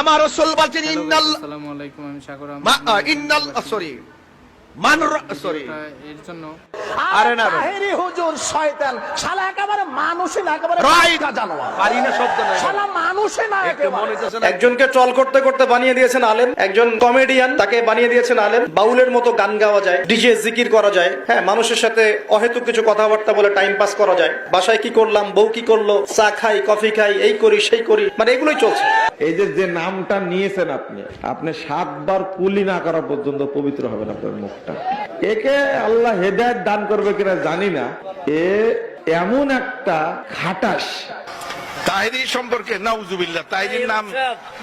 আমার রাসূল বলেন ইন্নাল আসসালামু আলাইকুম, আমি সাগর ইন্নাল সরি মানুর সরি এর জন্য আরে না তাহেরি হুজুর শয়তান শালা একেবারে মানুষই না, একেবারে রাইট কাঁচা জানোয়ার। পারি না শব্দ নাই শালা মানুষই না একটু একেবারে। মনে হইতেছে না একজনকে ট্রল করতে করতে বানিয়ে দিয়েছেন আলেম, একজন কমেডিয়ান তাকে বানিয়ে দিয়েছেন আলেম। বাউলের মতো গান গাওয়া যায়, ডিজে জিকির করা যায়, হ্যাঁ মানুষের সাথে অহেতুক কিছু কথাবার্তা বলে টাইম পাস করা যায়। বাসায় কি করলাম, বউ কি করলো, চা খাই, কফি খাই, এই করি সেই করি, মানে এগুলোই চলছে। এই যে নামটা নিয়েছেন আপনি 7 বার কুলি না করা পর্যন্ত পবিত্র হবেন আপনার মুখটা। একে আল্লাহ হেদায়েত দান করবে কিনা জানি না, এ এমন একটা খাটাস। তাহেরি সম্পর্কে নাউজুবিল্লাহ, তাহেরির নাম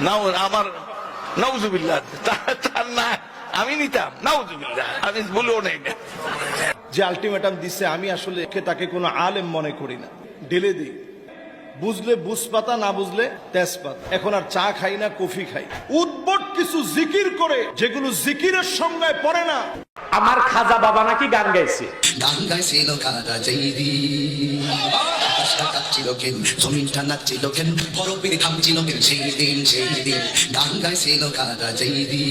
নাও আমার নাউজুবিল্লাহ, তার না আমি নিতাম নাউজুবিল্লাহ, আমি বলেও নেই না। যে আলটিমেটাম দিচ্ছে আমি আসলে তাকে কোনো আলেম মনে করি না, ঢেলে দিই। বুঝলে বুঝপাতা, না বুঝলে তেজপাতা। এখন আর চা খাই না, কফি খাই। উদ্ভট কিছু জিকির করে যেগুলো জিকিরের সংজ্ঞায় পড়ে না। আমার খাজা বাবা নাকি গান গাইছে। গান গাইছিল খাজা জাইদি, আকাশটা কাঁপছিল কেন, জমিনটা নাচছিল কেন, বরফের থামছিল কেন সেই দিন সেই দিন। গান গাইছিল খাজা জাইদি।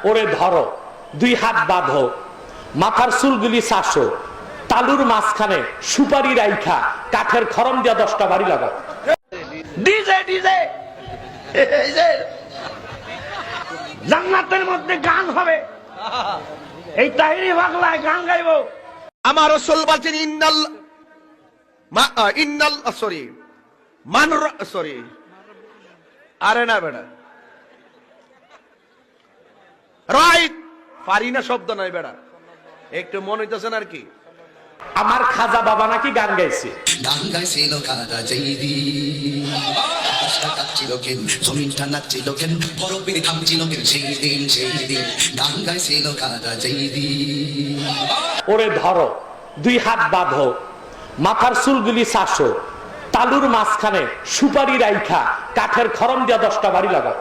ওরে ধরো, 2 হাত বাঁধো, মাথার চুলগুলি চাষো, তালুর মাঝখানে সুপারি রাইখা কাঠের খরম দিয়া 10টা বাড়ি লাগাও। ডিজে ডিজে জান্নাতের মধ্যে গান হবে, এই তাহেরি পাগলায় গান গাইবো। আমার রাসূল বলেন ইন্নাল সরি মানুর সরি আরে না বেটা রাইট পারি না শব্দ নাই বেটা একটু মনে হইতেছে না আর কি। আমার খাজা বাবা নাকি গান গাইছে। গান গাইছিল খাজা জাইদি, আকাশটা কাঁপছিল কেন, জমিনটা নাচছিল কেন, বরফের থামছিল কেন সেই দিন সেই দিন। গান গাইছিল খাজা জাইদি। ওরে ধরো, 2 হাত বাঁধো, মাথার চুলগুলি চাষো, তালুর মাঝখানে সুপারি রাইখা কাঠের খরম দিয়া 10টা বাড়ি লাগাও।